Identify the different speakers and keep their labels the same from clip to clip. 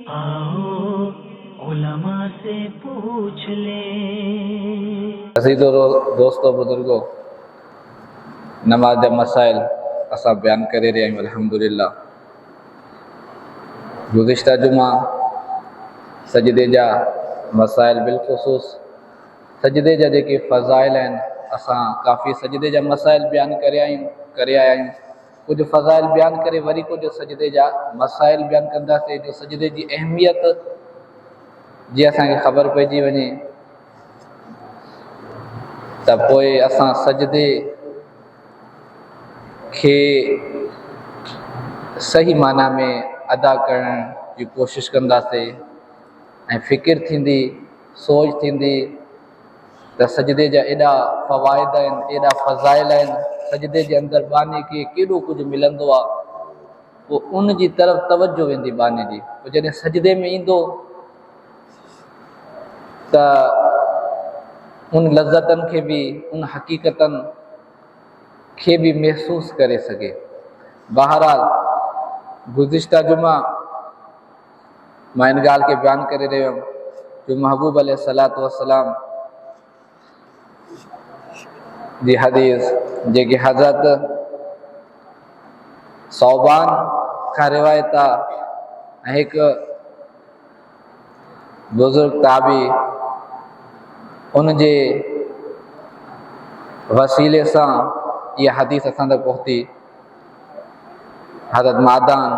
Speaker 1: आओ उलमा से पूछ ले।
Speaker 2: दोस्तों बुजुर्गों, नमाज मसाइल असां बयान करे रहिया आहियूं। अल्हम्दुलिल्लाह, गुज़िश्ता जुमा सजदे जा मसाइल बिलख़ुसूस सजदे जा जेके फ़ज़ाइल आहिनि, असां काफ़ी सजदे जा मसाइल बयान करे आया आहियूं। कुछ फ़ज़ाइल बयान करे वरी कुछ सजदे जा मसाइल बयान कंदासीं, जो सजदे जी अहमियत जी असांखे ख़बर पइजी वञे त पोइ असां सजदे खे सही माना में अदा करण जी कोशिशि कंदासीं ऐं फ़िकिर थींदी, सोच थींदी त सजदे जा एॾा फ़वाइद आहिनि, एॾा फ़ज़ाइल आहिनि, सजदे जे अंदरि बाने खे केॾो कुझु मिलंदो आहे। पोइ उन जी तरफ़ तवजो वेंदी बाने जी। पोइ जॾहिं सजदे में ईंदो त उन लज़तनि खे बि, उन हक़ीक़तनि खे बि महसूसु करे सघे। बहरहाल, गुज़िश्ता जुमा मां इन ॻाल्हि खे बयानु करे रहियो हुयुमि जो महबूब अलैहिस्सलातु वस्सलाम जी हदीस जेकी हज़रत सौबान खां रिवायत आहे ऐं हिकु बुज़ुर्ग ताबी उन जे वसीले सां इहा हदीस असां तक पहुती। हज़रत मादान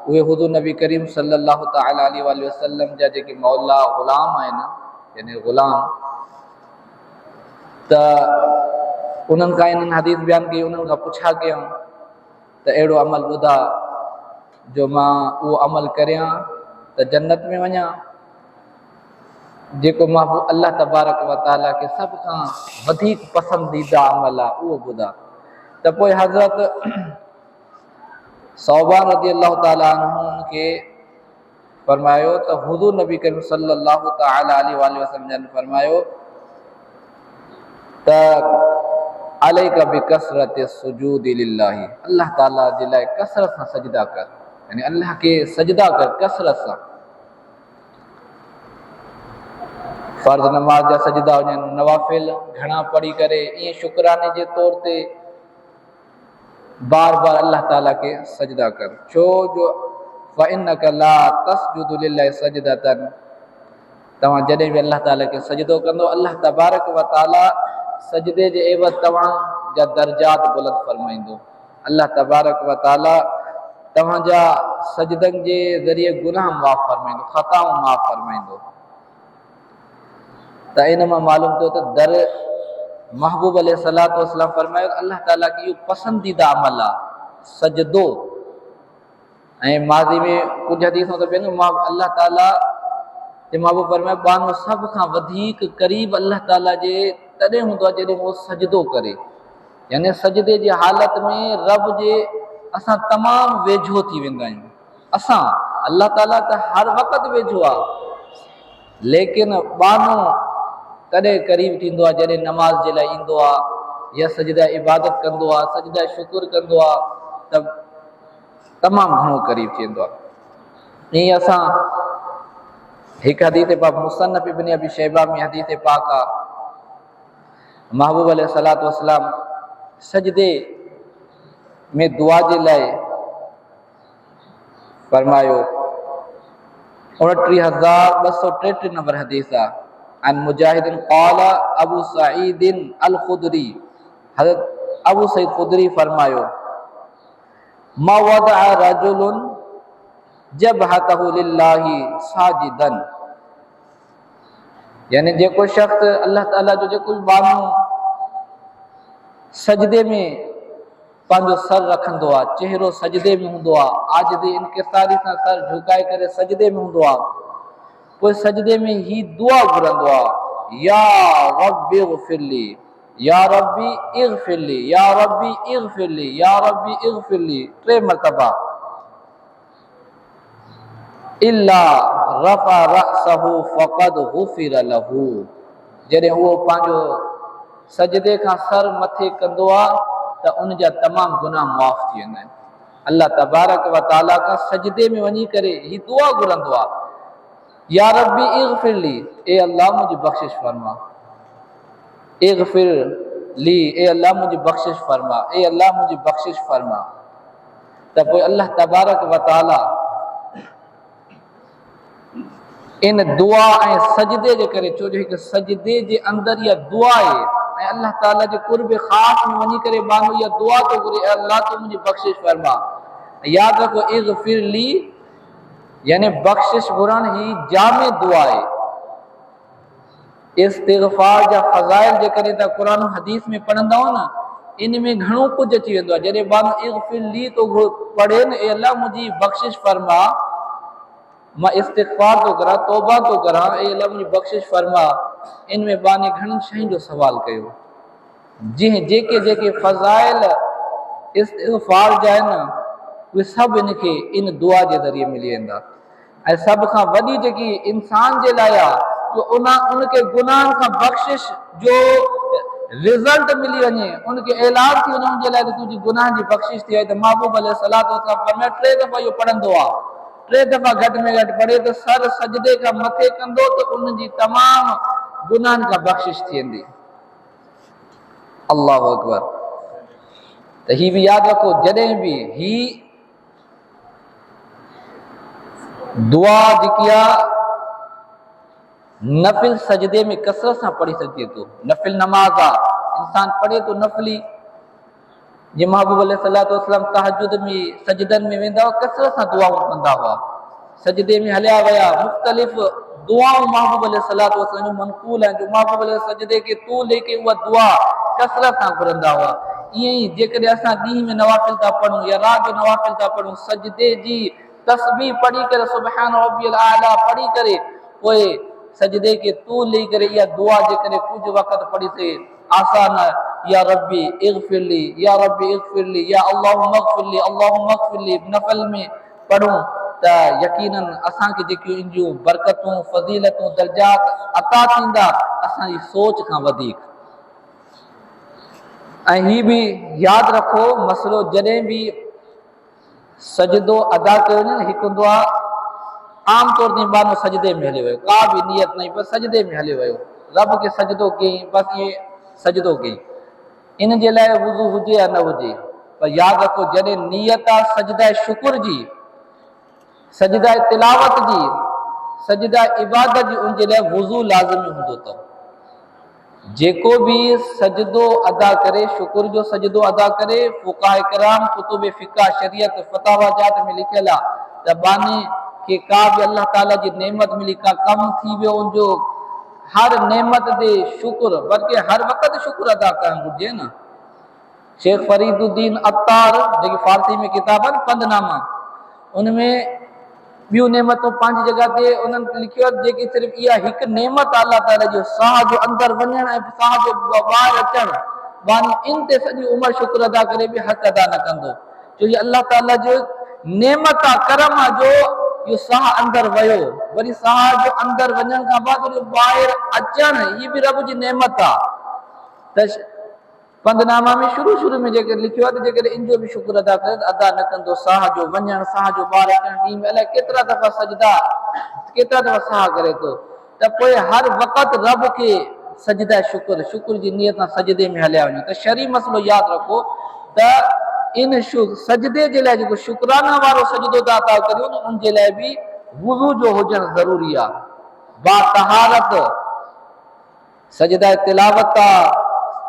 Speaker 2: उहे हुज़ूर नबी करीम सल्लल्लाहु तआला अलैहि वसल्लम जा जेके मौला ग़ुलाम आहिनि, यानी ग़ुलाम, त उन्हनि खां इन्हनि हदीस बयानु कई। उन्हनि खां पुछा कयूं त अहिड़ो अमल ॿुधा जो मां उहो अमल करियां त जन्नत में वञा, जेको महबूब अल्लाह तबारक व तआला खे सभ खां वधीक पसंदीदा अमल आहे, उहो ॿुधा। त पोइ हज़रत सौबान रज़ियल्लाहु ताला अन्हु खे फरमायो त हुज़ूर नबी करीम सल्लल्लाहु तआला अलैहि वसल्लम जन फरमायो त अलैका बिकसरति सुजूदि लिल्लाहि, अल्लाह ताला जे लाइ कसरत सां सजदा कर, यानी अल्लाह खे सजदा कर कसरत सां। फ़र्ज़ नमाज जा सजदा हुजनि, नवाफ़िल घणा पढ़ी करे ईअं शुक्राने जे तौर ते बार बार अल्लाह ताला के सजदा कर। छो जो फ़इन्नका ला तस्जुदु लिल्लाहि सजदतन, तव्हां जॾहिं बि अल्लाह ताला के सजदो कंदो, अल्लाह तबारक व तआला सजदे जे एवज़ तव्हां जा दर्जात बुलंद फरमाईंदो। अल्लाह तबारक व तआला तव्हांजा सजदनि जे ज़रिए गुनाह माफ़ फरमाईंदो, ख़ताऊं माफ़ फरमाईंदो। त इन मां मालूम थियो त दर महबूब अलैहिस्सलातु वस्सलाम फरमायो अल्लाह ताला की इहो पसंदीदा अमल आहे सजदो। ऐं माज़ी में कुझु हदीसूं त पियूं अल्लाह ताला जे महबूब फरमायो बानो सभ खां वधीक क़रीब अल्लाह ताला जे तॾहिं हूंदो आहे जॾहिं उहो सजदो करे, यानी सजदे जी हालत में रब जे असां तमामु वेझो थी वेंदा आहियूं। असां अल्लाह ताला त हर वक़्तु वेझो आहे, लेकिन बानो तॾहिं क़रीब थींदो आहे जॾहिं नमाज़ जे लाइ ईंदो आहे या सजदा इबादत कंदो आहे, सजदा शुकुर कंदो आहे, त तमामु घणो क़रीब थी वेंदो आहे। ईअं असां हिकु हदीस पाक मुसन्नफ़ इब्न अबी शैबा में हदीस पाक आहे, महबूब अलैहिस्सलातु वस्सलाम सजदे में दुआ जे लाइ फरमायो। 29,233 नंबर हदीस आहे। अन मुजाहिदिन क़ाला अबू सईदिन अल खुदरी, हज़रत अबू सईद खुदरी फरमायो मा वदअ रजुलुन जबहतहु लिल्लाहि साजिदन, यानी जेको शख्स अल्लाह ताला जो जेको बानो सजदे में पंहिंजो सर रखंदो आहे, चेहरो सजदे में हूंदो आहे, आजिज़ी इनकिसारी सां सर झुकाए करे सजदे में हूंदो आहे, पोइ सजदे में ही दुआ घुरंदो आहे या रब्बी इग़फिरली, या रब्बी इग़फिरली, या रब्बी इग़फिरली, या रब्बी इग़फिरली 3 मरतबा। इल्ला रफ़ा रअसहु फ़क़द गुफ़िर लहू, जॾहिं उहो पंहिंजो सजदे खां सर मथे कंदो आहे त उन जा तमामु गुनाह माफ़ थी वेंदा आहिनि। अल्लाह तबारक व तआला खां सजदे में वञी करे ही दुआ घुरंदो आहे या रब्बी इग़फिर ली, ए अल्लाह मुझे बख्शिश फरमा, इग़फिर ली, ए अल्लाह मुझे बख्शिश फरमा, ए अल्लाह मुझे बख्शिश फरमा। तब कोई अल्लाह तबारक व तआला इन दुआ ऐं सजदे जे करे, छो जो हिकु सजदे जे अंदरि इहा दुआ आहे ऐं अल्लाह ताला जे कुर्ब ख़ास में वञी करे माण्हू इहा दुआ थो घुरे, अल्लाह तो मुझे बख्शिश फरमा। यादि रखो इग़फिर ली यानी बख्शिश घुरण ही जामे दुआ आहे। इस्तिग़फ़ार जा फ़ज़ाइल जे करे त क़ुरान हदीस में पढ़ंदा हो न, इन में घणो कुझु अची वेंदो आहे। जॾहिं माण्हू इग़फिर ली तो पढ़े न, ए अल्लाह मुझी बख्शिश फरमा, मां इस्तिग़फ़ार तो करा, तौबा तो करा, ए अल्लाह मुझी बख्शिश फरमा, इन में बाने घणनि शयुनि जो सवाल कयो। जंहिं जेके जेके फ़ज़ाइल इस्तिग़फ़ार जा आहिनि उहे सभु इनखे इन दुआ जे ज़रिए मिली वेंदा। ऐं सभ खां वॾी जेकी इंसान जे लाइ आहे जो उनखे गुनाहनि खां बख़्शिश जो रिज़ल्ट मिली वञे, उनखे ऐलान थी वञे उनजे लाइ त तुंहिंजी गुनाहनि जी बख़्शिश थी आहे। त महबूब अलैहिस्सलातु वस्सलाम फरमाया 3 दफ़ा इहो पढ़ंदो आहे, 3 दफ़ा घटि में घटि पढ़े त सर सजदे खां मथे कंदो त उनजी तमामु गुनाहनि खां बख़्शिश थी वेंदी। अल्लाहु अकबर। त ही बि यादि रखो, जॾहिं बि ही दुआ जेकी आहे नफ़िल सजदे में कसरत सां पढ़ी सघिजे थो। नफ़िल नमाज़ आहे, इंसान पढ़े तो नफ़िली, जे महबूब अलैहिस्सलातु वस्सलाम तहज्जुद में सजदनि में वेंदा हुआ, कसरत सां दुआऊं कंदा हुआ, सजदे में हलिया विया, मुख़्तलिफ़ दुआऊं महबूब अलैहिस्सलातु वस्सलाम जूं मनक़ूल आहिनि, जो महबूब अलैहि सजदे के तू लेके उहा दुआ कसरत सां घुरंदा हुआ। ईअं ई जेकॾहिं असां ॾींहं में नवाफ़िल था पढ़ूं या राति जो नवाफ़िल था पढ़ूं, सजदे जी तस्बीह पढ़ी करे, सुब्हान रब्बियल आला पढ़ी करे, पोइ सजदे के तू लेई करे इहा दुआ जेकॾहिं कुझु वक़्तु पढ़ी थिए आसान, या रब्बी इग़फिर ली, या रब्बी इग़फिर ली, या अल्लाहुम्मा इग़फिर ली, अल्लाहुम्मा इग़फिर ली नफ़ल में पढ़ूं त यकीनन असांखे जेकियूं इन जूं बरकतूं, फ़ज़ीलतूं, दर्जात अता थींदा असांजी सोच खां वधीक। ऐं हीअ बि यादि रखो मसइलो, जॾहिं बि सजदो अदा कयो वञे, हिकु हूंदो आहे आम तौर ते माण्हू सजदे में हलियो वियो, का बि नियत न, बसि सजदे में हलियो वियो, रब खे सजदो कयईं, बसि ईअं सजदो कयईं। इन जे लाइ वुज़ू हुजे या न हुजे, पर यादि रखो जॾहिं नियत आहे सजदा शुकुर जी, सजदा तिलावत जी, सजदा इबादत जी, उनजे लाइ वुज़ू लाज़िमी हूंदो अथव। जेको बि सजदो अदा करे, शुकुर जो सजदो अदा करे, फ़ुक़हा किराम कुतुब फ़िक़ह शरीयत फ़तावा जात में लिखियल आहे त बाने कि का बि अल्लाह ताला जी नेमत मिली, का कम थी वियो, उनजो हर नेमत ते शुक्र, बल्कि हर वक़्तु शुक्र अदा करणु घुरिजे न। शेख फरीदुद्दीन अत्तार जेकी फारसी में किताब आहे पंधनामा, उनमें ॿियूं नेमतूं पंहिंजी जॻह ते उन्हनि लिखियो आहे, जेकी सिर्फ़ु इहा हिकु नेमत अल्लाह ताला जो साह जो अंदरि वञणु ऐं साह जो ॿाहिरि अचणु, बानी इन ते सॼी उमिरि शुक्र अदा करे बि हक़ अदा न कंदो, छो हीअ अल्लाह ताला जो नेमत आहे, करम आहे जो इहो साह अंदरि वियो, वरी साह जो अंदरि वञण खां बाद वरी ॿाहिरि अचणु, हीअ बि रब जी नेमत आहे। त पंधनामा में शुरू में जेके लिखियो आहे त जेकॾहिं इन जो बि शुक्र अदा करे त अदा न कंदो, साह जो वञणु, साह जो ॿाहिरि अचणु, ॾींहं में अलाए केतिरा दफ़ा सजदा, केतिरा दफ़ा साह करे थो, त पोइ हर वक़्तु रब खे सजदा शुक्र जी नियत सां सजदे में हलिया वञो। त शरई मसइलो यादि रखो त इन सजदे जे लाइ जेको शुक्राना वारो सजदो था अदा करियो न, उनजे लाइ बि वुज़ू जो हुजणु ज़रूरी आहे। बा तहारत सजदा तिलावत आहे,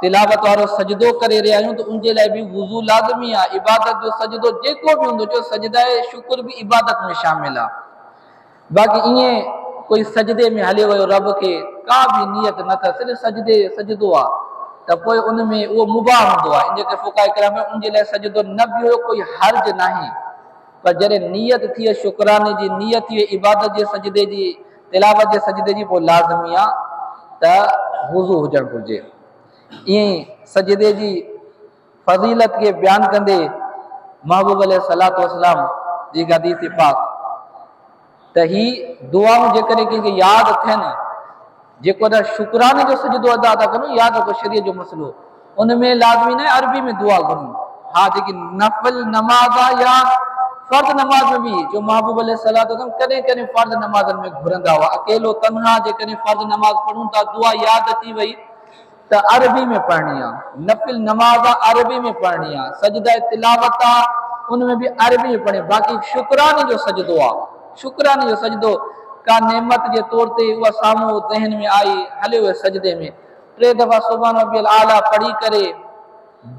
Speaker 2: तिलावत वारो सजदो करे रहिया आहियूं त उनजे लाइ बि वुज़ू लाज़िमी आहे। इबादत जो सजदो जेको बि हूंदो, जो सजदा शुक्र बि इबादत में शामिल आहे। बाक़ी ईअं कोई सजदे में हलियो वियो, रब खे का बि नियत न अथसि, सिर्फ़ु सजदो आहे, त पोइ उन में उहो मुबाह हूंदो आहे। इन जे फ़ुक़हा किराम उनजे लाइ सजदो न बि हुयो, कोई हर्ज न आहे, पर जॾहिं नियत थी शुक्राने जी, नियत थी इबादत जे सजदे जी, तिलावत जे सजदे जी, पोइ लाज़िमी आहे त वुज़ू हुजणु घुरिजे। ईअं ई सजदे जी फ़ज़ीलत खे बयानु कंदे महबूब अलैहिस्सलातु वस्सलाम जी हदीस पाक त ही दुआऊं जेकॾहिं कंहिंखे यादि थियनि, जेको त शुक्राने जो सजदो अदा था करूं, यादि रखो शरीयत जो मसइलो, उनमें लाज़मी न आहे अरबी में दुआ घुरूं। हा, जेकी नफ़िल नमाज़ आहे या फर्ज नमाज में भी जो महबूब अलैहिस्सलाम कॾहिं कॾहिं फर्ज नमाज़नि में घुरंदा हुआ, अकेलो तन्हा जेकॾहिं फर्ज नमाज पढ़ूं था, दुआ यादि अची वई त अरबी में पढ़णी आहे, नफ़िल नमाज आहे अरबी में पढ़णी आहे, सजदा तिलावत आहे उनमें भी अरबी में पढ़े। बाक़ी शुक्राने जो सजदो आहे, शुक्राने जो सजदो का नेमत जे तौर ते उहा साम्हूं ज़हन में आई, हले हुए सजदे में 3 दफ़ा सुभान रब्बियल आला पढ़ी करे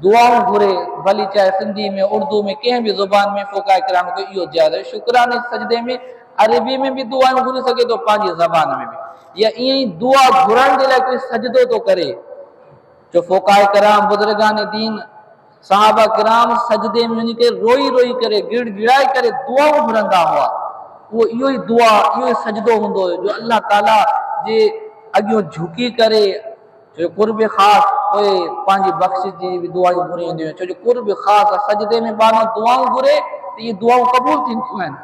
Speaker 2: दुआऊं घुरे, भली चाहे सिंधी में, उर्दू में, कंहिं भी ज़ुबान में फ़ुक़हा किराम खे इहो जायज़ आहे। शुक्राने सजदे में अरबी में भी दुआऊं घुरी सघे थो, पंहिंजी ज़बान में भी, या ईअं ई दुआ घुरण जे लाइ कोई सजदो थो करे। जो फ़ुक़हा किराम, बुज़ुर्गान दीन, सहाबा किराम सजदे में वञी करे रोई रोई करे गिड़गिड़ाए करे दुआऊं घुरंदा हुआ। वो इहो ई दुआ, इहो ई सजदो हूंदो हुयो जो अल्लाह ताला जे अॻियों झुकी करे, जो कुर्ब ख़ासि पोइ पंहिंजी बख़्शिश जी भी दुआऊं घुरी वेंदियूं आहिनि, छो जो कुर्ब ख़ासि आहे, सजदे में बानो दुआऊं घुरे त इहे दुआऊं क़बूल थींदियूं आहिनि।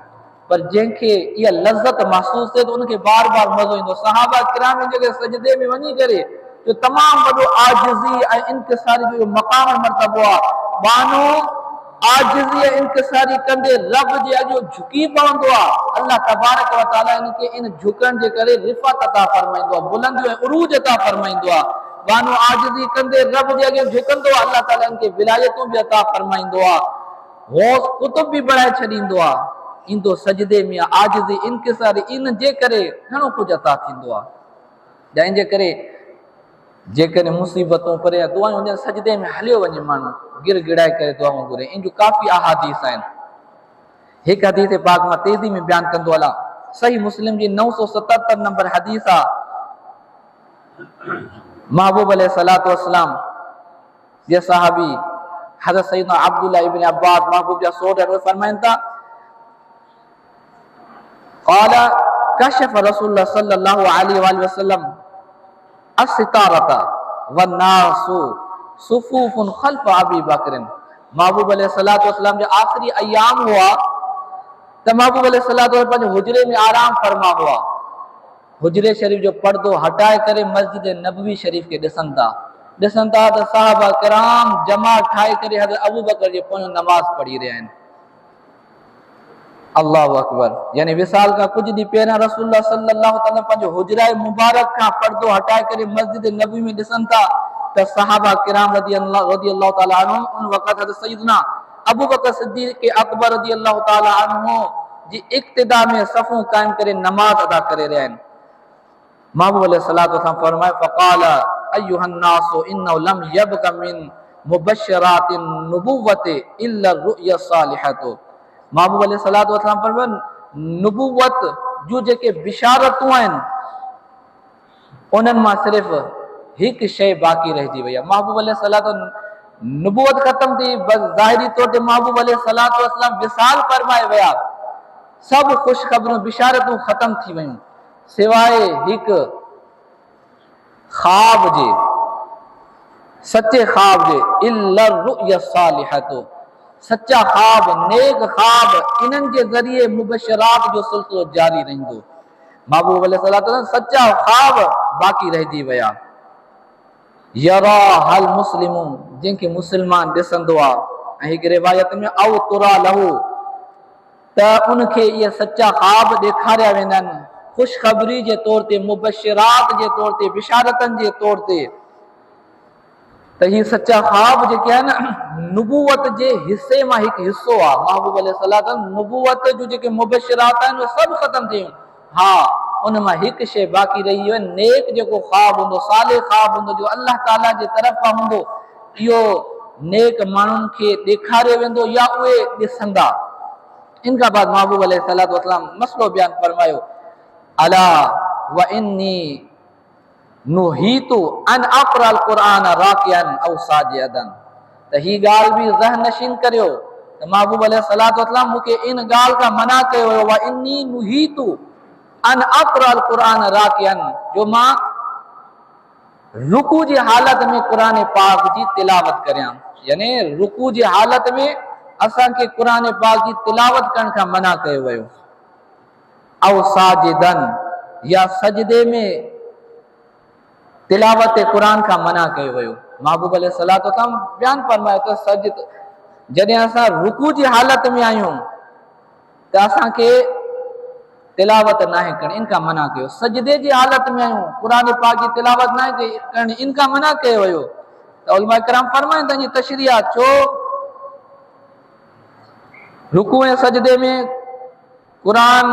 Speaker 2: पर जंहिंखे इहा लज़त महसूस थिए त उनखे बार बार मज़ो ईंदो। सहाबा किराम जेके सजदे में वञी करे जो तमामु वॾो आजिज़ी ऐं इनकिसारी जो मक़ाम मर्तबो आहे, बानो आजिज़ी ऐं इनकिसारी कंदे रब जे अॻियों झुकी पवंदो आहे, अल्लाह तबारक व तआला इनखे इन झुकण जे करे रिफ़त अता फरमाईंदो आहे, बुलंदी ऐं उरूज अता फरमाईंदो आहे। बानो आजिज़ी कंदे रब जे अॻियां झुकंदो आहे, अल्लाह ताला इनखे विलायतूं बि अता फरमाईंदो आहे, गौस कुतुब बि बढ़ाए छॾींदो आहे। ईंदो सजदे में आजिज़ी इनकिसारी, इन जे करे घणो कुझु अता थींदो आहे। जंहिंजे करे जेकॾहिं मुसीबतूं परे दुआऊं हुजनि, सजदे में हलियो वञे माण्हू गिड़गिड़ाए करे दुआऊं घुरे। इन जूं काफ़ी अहादीस आहिनि। हिकु हदीस पाक मां तेज़ी में बयानु कंदो हलां, सही मुस्लिम जी 977 नंबर हदीस आहे। महबूब अलैहिस्सलातु वस्सलाम जे सहाबी हज़रत सैयदना अब्दुल्लाह इब्न अब्बास महबूब जा सोहर फरमाइनि था, क़ाल कशफ रसूलुल्लाह सल्लल्लाहु अलैहि वसल्लम असितारता वन्नासु सुफूफुन खल्फ अबी बकर। महबूब अलैहिस्सलातु वस्सलाम जो आखिरी अयाम हुआ त महबूब अलैहिस्सलातु वस्सलाम पंहिंजे हुजरे में आराम फरमा हुआ। हुजरे शरीफ जो पर्दो हटाए करे मस्जिद नबवी शरीफ के ॾिसनि था त साहबा किराम जमा ठाहे करे हज़रत अबू बकर जे पोयों नमाज़ पढ़ी रहिया आहिनि। अल्लाहु अकबर। यानी विसाल का कुछ ॾींहं पहिरियां रसूलुल्लाह सल्लल्लाहु अलैहि वसल्लम पंहिंजो हुजराए मुबारक खां पर्दो हटाए करे मस्जिद नबवी में ॾिसनि था त सहाबा किराम रज़ियल्लाहु ताला अन्हुम उन वक़्त हज़रत सैयदना अबू बकर सिद्दीक़ अकबर रज़ियल्लाहु ताला अन्हु जी इक्तिदा में सफ़ूं क़ाइम करे नमाज अदा करे रहिया आहिनि। महबूब अलैहिस्सलातु वस्सलाम फरमाए फ़क़ाल अय्युहन नासु इन्नहु लम यबक़ मिन मुबश्शरातिन नुबुव्वति इल्ला रुया सालिहतु। महबूब अलैहिस्सलातु वस्सलाम फरमाए नुबुव्वत जो जेके बिशारतूं आहिनि उन्हनि मां सिर्फ़ हिकु शइ बाक़ी रहिजी वई आहे। महबूब अलैहिस्सलातु नुबुव्वत ख़त्म थी, बस ज़ाहिरी तौर ते महबूब अलैहिस्सलातु वस्सलाम विसाल फरमाए विया, सभु ख़ुशख़बरूं बिशारतूं ख़त्म थी वयूं सिवाय हिकु ख्वाब जे, सचे ख्वाब जे, इल्ला रुया सालिहतु, सच्चा ख्वाब, नेक ख्वाब, इन्हनि जे ज़रिए मुबशरात जो सिलसिलो जारी रहंदो। महबूब अलैहिस्सलातु वस्सलाम सच्चा ख्वाब बाक़ी रहिजी विया। यरा हल मुस्लिमून, जंहिंखे मुस्लमान ॾिसंदो आहे, ऐं हिकु रिवायत में औ तुरा लहू, त उनखे इहे सच्चा ख्वाब ॾेखारिया वेंदा आहिनि ख़ुशख़बरी जे तौर ते, मुबशरात जे तौर ते, बिशारतनि जे तौर ते। त हीअ सच्चा ख्वाब जेके आहिनि नुबुवत जे हिसे मां हिकु हिसो आहे। महबूब अलैहिस्सलातु नुबुवत जो जेके मुबशरात आहिनि उहे सभु ख़त्म थी वियूं। हा, उन मां हिकु शइ बाक़ी रही वियो, नेक जेको ख्वाब हूंदो, साले ख्वाब हूंदो जो अल्लाह ताला जे तरफ़ां हूंदो, इहो नेक माण्हुनि खे ॾेखारियो वेंदो या उहे ॾिसंदा। इन खां बाद महबूब अलैहिस्सलातु वस्सलाम मसलो बयानु फरमायो, अला व इन्नी नुहीतु अन अक़रअल क़ुरआन राकिअन औ साजिदन। त ही ॻाल्हि बि ज़हन नशीन करियो त महबूब अलैहिस्सलातु वस्सलाम मूंखे इन ॻाल्हि खां मना कयो वियो, व इन्नी नुहीतु अन अक़रअल क़ुरआन राकिअन, जो मां रुकू जी हालत में क़ुरान पाक जी तिलावत करियां। यानी रुकू जी हालत में असांखे क़ुरान पाक जी तिलावत करण खां मना कयो वियो। औ साजिदन, या सजदे में तिलावत क़ुरान खां मना कयो वियो। महबूब अलैहिस्सलातु वस्सलाम बयानु फरमायो त जॾहिं असां रुकू जी हालत में आहियूं त असांखे तिलावत नाहे करणी, इनका मना कयो। सजदे जी हालत में आहियूं, क़ुरान पाक जी तिलावत नाहे करणी, इनका मना कयो वियो। त उलमा इकराम फरमाइनि था जी तशरीह छो रुकू ऐं सजदे में क़ुरान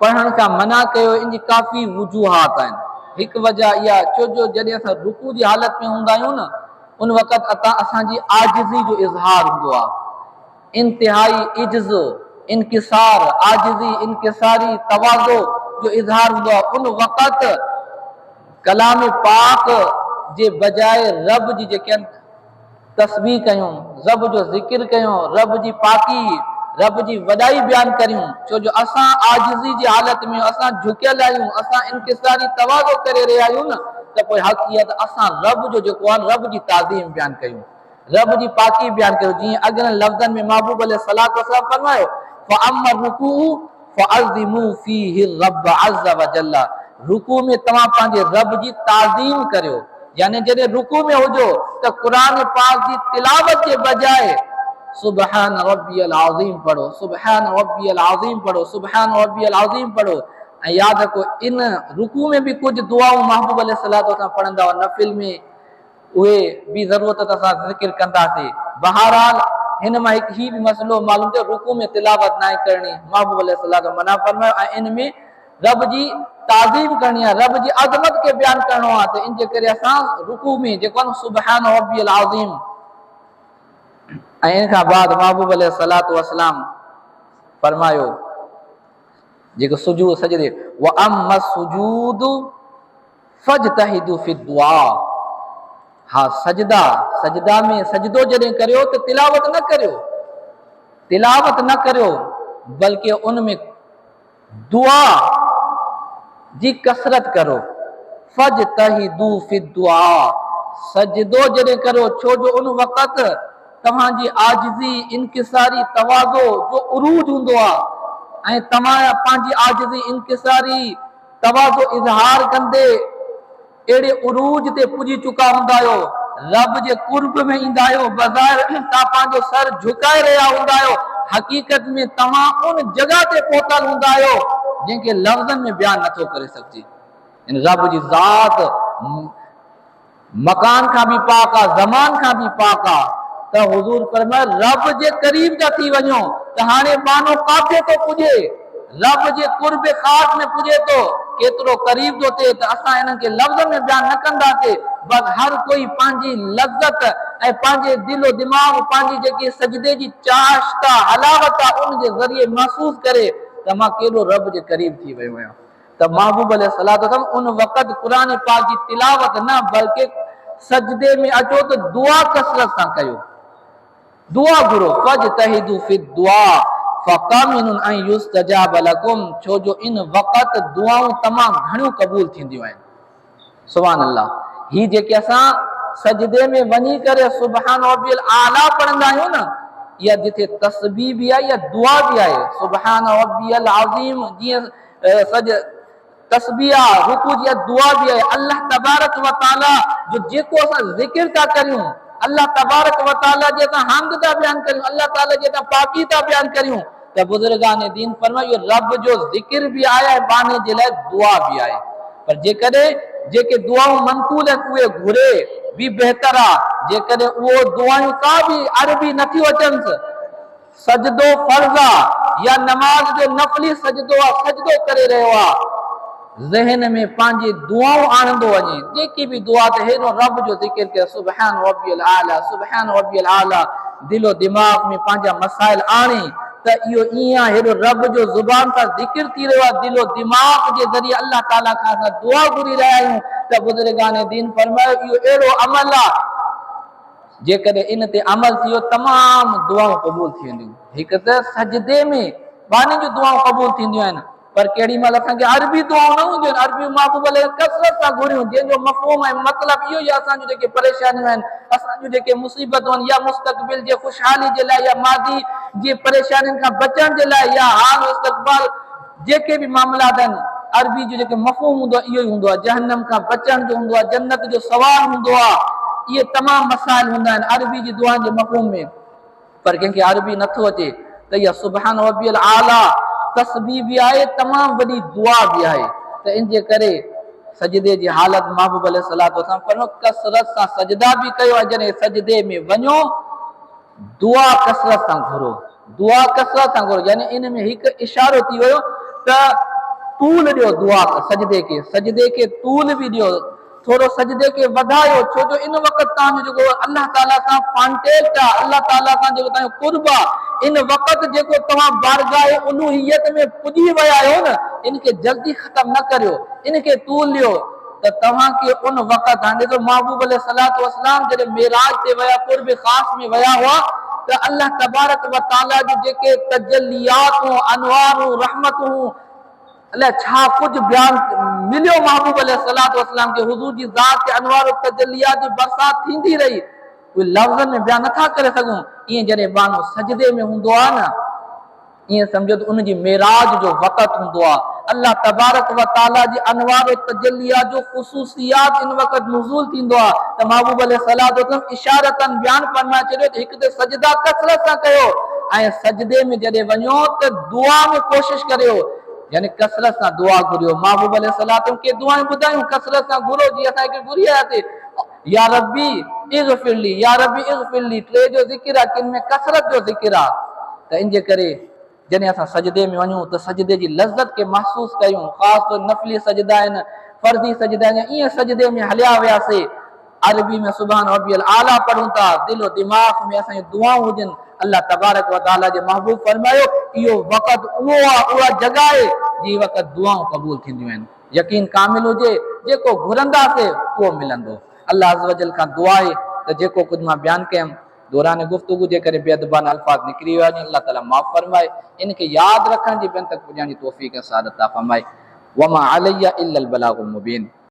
Speaker 2: पढ़ण खां मना कयो, इनजी काफ़ी वजूहात आहिनि। हिकु वजह इहा, छो जो जॾहिं असां रुकू जी हालत में हूंदा आहियूं न, उन वक़्तु असांजी आजिज़ी जो इज़हार हूंदो आहे, इंतिहाई इज्ज़, इनकिसार, आजिज़ी, इनकिसारी तवाज़ो जो इज़हार हूंदो आहे। उन वक़्तु कलाम पाक जे बजाए रब जी जेके तस्बीह कयूं, रब जो ज़िक्र कयूं, रब जी पाकी, रब जी वॾाई बयान करियूं, छो जो असां आजिज़ी जी हालत में असां झुकियल आहियूं, असां इनकिसारी तवाज़ो करे रहिया आहियूं न, त पोइ हक़ इहा त असां रब जो जेको आहे रब जी ताज़ीम बयान कयूं, रब जी पाकी बयान कयूं। जीअं अॻियनि लफ़्ज़नि में महबूब अलैहिस्सलातु वस्सलाम फरमायो, फ़अम्मा रुकू फ़अज़िमू फ़ीहि रब अज़्ज़ व जल्ल, रुकू में तव्हां पंहिंजे रब जी ताज़ीम करियो। यानी जॾहिं रुकू में हुजो त क़ुरान पाक जी तिलावत जे बजाए सुबहान रब्बियल आज़ीम पढ़ो, सुबहान रब्बियल आज़ीम पढ़ो, सुबहान रब्बियल आज़ीम पढ़ो। ऐं यादि रखो, इन रुकू में बि कुझु दुआऊं महबूब अलैहिस्सलातु वस्सलाम पढ़ंदा हुआ, नफ़िल में उहे बि ज़रूरत त असां ज़िक्र कंदासीं। बहरहाल हिन मां हिकु ही बि मसइलो मालूम थियो, रुकू में तिलावत नाहे करणी, महबूब अलैहिस्सलातु मना फरमायो, ऐं इन में रब जी ताज़ीम करणी आहे, रब जी अज़मत खे बयान करणो आहे। त इन जे करे असां रुकू में जेको आहे न सुबहान रब्बियल आज़ीम, ऐं इन खां बाद महबूब अलैहिस्सलातु वस्सलाम फरमायो जेको सुजूद सजदे, व अम्मा सुजूद फजतहिदु फि दुआ, हा सजदा, सजदा में सजदो जॾहिं करियो त तिलावत न करियो, तिलावत न करियो, बल्कि उन में दुआ जी कसरत करो। फजतहिदु फि दुआ, सजदो जॾहिं करो, छो जो उन वक़्तु तव्हांजी आजिज़ी, इनकिसारी तवाज़ो जो उरूज हूंदो आहे, ऐं तव्हां पंहिंजी आजिज़ी, इनकिसारी तवाज़ो इज़हार कंदे अहिड़े उरूज ते पुॼी चुका हूंदा आहियो, रब जे कुर्ब में ईंदा आहियो, बज़ाहिर तव्हां पंहिंजो सर झुकाए रहिया हूंदा आहियो, हक़ीक़त में तव्हां उन जॻह ते पहुतल हूंदा आहियो जंहिंखे लफ़्ज़नि में बयान नथो करे सघिजे। रब जी ज़ात मकान खां बि पाक आहे, ज़मान खां बि पाक आहे। त हुज़ूर फरमायो, रब जे क़रीब जा थी वञो त हाणे मानो काथे थो पुॼे, रब जे कुर्ब ख़ास में पुॼे थो, केतिरो क़रीब थो थिए त असां इन्हनि खे लफ़्ज़ में बयान न कंदासीं। बस हर कोई पंहिंजी लज़्ज़त ऐं पंहिंजे दिलो दिमाग़, पंहिंजी जेकी सजदे जी चाहत आहे, हलावत आहे, उन जे ज़रिए महसूस करे त मां केॾो रब जे क़रीब थी वियो आहियां। त महबूब अलैहिस्सलातु वस्सलाम उन वक़्तु क़ुरान पाक जी तिलावत न, बल्कि सजदे में अचो त दुआ कसरत सां कयो, दुआ घुरो। फजतहिदु फि दुआ फ़क़मिनुन अन युस्तजाब लकुम, छो जो इन वक़्तु दुआऊं तमामु घणियूं क़बूल थींदियूं आहिनि। सुभान अल्लाह, ही जेके असां सजदे में वञी करे सुबहान रब्बियल आला पढ़ंदा आहियूं न, इहा जिथे तस्बीह बि आहे या दुआ बि आहे। सुबहान रब्बियल आज़ीम जीअं सज तस्बीह आहे, रुकू जी दुआ बि आहे। अल्लाह तबारक व तआला जो जेको असां ज़िक्र था करियूं, अल्लाह तबारक व तआला जे असां हम्द था बयान करियूं, अल्लाह ताला जे असां पाकी था बयान करियूं, त बुज़ुर्गान दीन फरमायो रब जो ज़िक्र बि आहे ऐं बाने जे लाइ दुआ बि आहे। पर जेकॾहिं जेके दुआऊं मनक़ूल आहिनि उहे घुरे बि बहितर आहे। जेकॾहिं उहो दुआऊं का बि अरबी नथियूं अचनि, सजदो फर्ज़ आहे या नमाज जो नफ़ली सजदो आहे, सजदो करे रहियो आहे, ज़हन में पंहिंजी दुआऊं आणंदो वञे, जेकी बि दुआ ते हेॾो रब जो ज़िक्र कयो, सुबहान रब्बियल आला, सुबहान रब्बियल आला, दिलो दिमाग़ में पंहिंजा मसाइल आणे त इहो ईअं आहे, हेॾो रब जो ज़ुबान सां ज़िक्र थी रहियो आहे, दिलो दिमाग़ जे ज़रिए अल्लाह ताला खां असां दुआ घुरी रहिया आहियूं। त बुज़ुर्गान दीन फरमायो इहो अहिड़ो अमल आहे, जेकॾहिं इन ते अमल थियो तमामु दुआऊं क़बूल थी वेंदियूं। हिकु त सजदे में बानी जूं दुआऊं क़बूल थींदियूं आहिनि, पर केॾी महिल असांखे अरबी दुआऊं न हूंदियूं आहिनि, अरबी महबूब कसरत सां घुरियूं, जंहिंजो मफ़हूम ऐं मतिलबु इहो ई असांजूं जेके परेशानियूं आहिनि, असांजूं जेके मुसीबतूं आहिनि, या मुस्तक़बिल जे ख़ुशहाली जे लाइ, या मादी जी परेशानियुनि खां बचण जे लाइ, या हाल इस्तक़बाल जेके बि मामलात आहिनि, अरबी जो जेके मफ़हूम हूंदो आहे इहो ई हूंदो आहे। जहन्नम खां बचण जो हूंदो आहे, जन्नत जो सवाल हूंदो आहे, इहे तमामु मसाइल हूंदा आहिनि अरबी जी दुआनि जे मफ़हूम में। पर कंहिंखे अरबी नथो अचे त इहा सुभान रब्बियल आला तस्बीह बि आहे, तमामु वॾी दुआ बि आहे। त इन जे करे सजदे जी हालत महबूब अलैहिस्सलातु वस्सलाम फरमायो कसरत सां सजदा बि कयो, जॾहिं सजदे में वञो दुआ कसरत सां घुरो, दुआ कसरत सां घुरो। यानी इन में हिकु इशारो थी वियो त तूल ॾियो दुआ सजदे खे तूल बि ॾियो, थोरो सजदे खे वधायो, छो जो इन वक़्तु तव्हांजो जेको अल्लाह ताला सां कॉन्टेक्ट आहे, अल्लाह ताला सां जेको तव्हांजो कुर्ब आहे, इन वक़्तु जेको तव्हां बारगाह उलूहियत में पुॼी विया आहियो न, इनखे जल्दी ख़तम न करियो, इनखे तूल ॾियो त तव्हांखे उन वक़्तु हाणे ॾिसो महबूब अलैहिस्सलातु वस्सलाम जॾहिं मेराज ते विया, कुर्ब ख़ास में विया हुआ त अल्लाह तबारक व तआला जी जेके तजल्लियातूं अनवारूं रहमतूं अलाए छा कुझु बयान मिलियो महबूब अलैहिस्सलातु वस्सलाम खे, हुज़ूर जी ज़ात ते अनवार तजल्लियात जी बरसात थींदी रही, उहे लफ़्ज़नि में बयान नथा करे सघूं। ईअं जॾहिं माण्हू सजदे में हूंदो आहे न, ईअं सम्झो त उनजी मेराज जो वक़्तु हूंदो आहे, अल्लाह तबारक व तआला जी अनवार तजल्लियात जो ख़ुसूसियात इन वक़्तु नुज़ूल थींदो आहे। त महबूब अलैहिस्सलातु वस्सलाम इशारतन बयान फरमाए छॾियो त हिकु त सजदा कसरत सां कयो, ऐं सजदे में जॾहिं वञो त दुआ में कोशिश करियो, यानी कसरत सां दुआ घुरियो। महबूब अलैहिस्सलातु के दुआऊं ॿुधायूं कसरत सां घुरो, जीअं असां हिकु घुरी आयासीं या रब्बी इग़फिरली, या रब्बी इग़फिरली, टे जो ज़िक्र आहे, किन में कसरत जो ज़िक्र आहे। त इन जे करे जॾहिं असां सजदे में वञूं त सजदे जी लज़्ज़त खे महसूस कयूं, ख़ासि तौर नफ़ली सजदा आहिनि, फर्ज़ी सजदा आहिनि, ईअं सजदे में हलिया वियासीं, अरबी में सुभान रब्बियल आला पढ़ूं था, दिलो दिमाग़ में असांजी दुआऊं हुजनि, अल्लाह तबारक व तआला जे महबूब फरमायो इहो वक़्तु उहो आहे, उहा जॻह आहे जी वक़्तु दुआऊं क़बूल थींदियूं आहिनि। यकीन कामिल हुजे, जेको घुरंदासीं उहो मिलंदो। अल्लाह अज़्ज़ व जल खां दुआ आहे त जेको कुझु मां बयानु कयुमि दौरान गुफ़्तगू जे करे बेअदबान अल्फाज़ निकिरी विया आहिनि, अल्लाह ताला माफ़ फरमाए, इनखे यादि रखण जी ॿियनि तक पुॼाइण जी तौफ़ीक़ ऐं सआदत अता फरमाए। वमा अलैया इल्लल बलागुल मुबीन।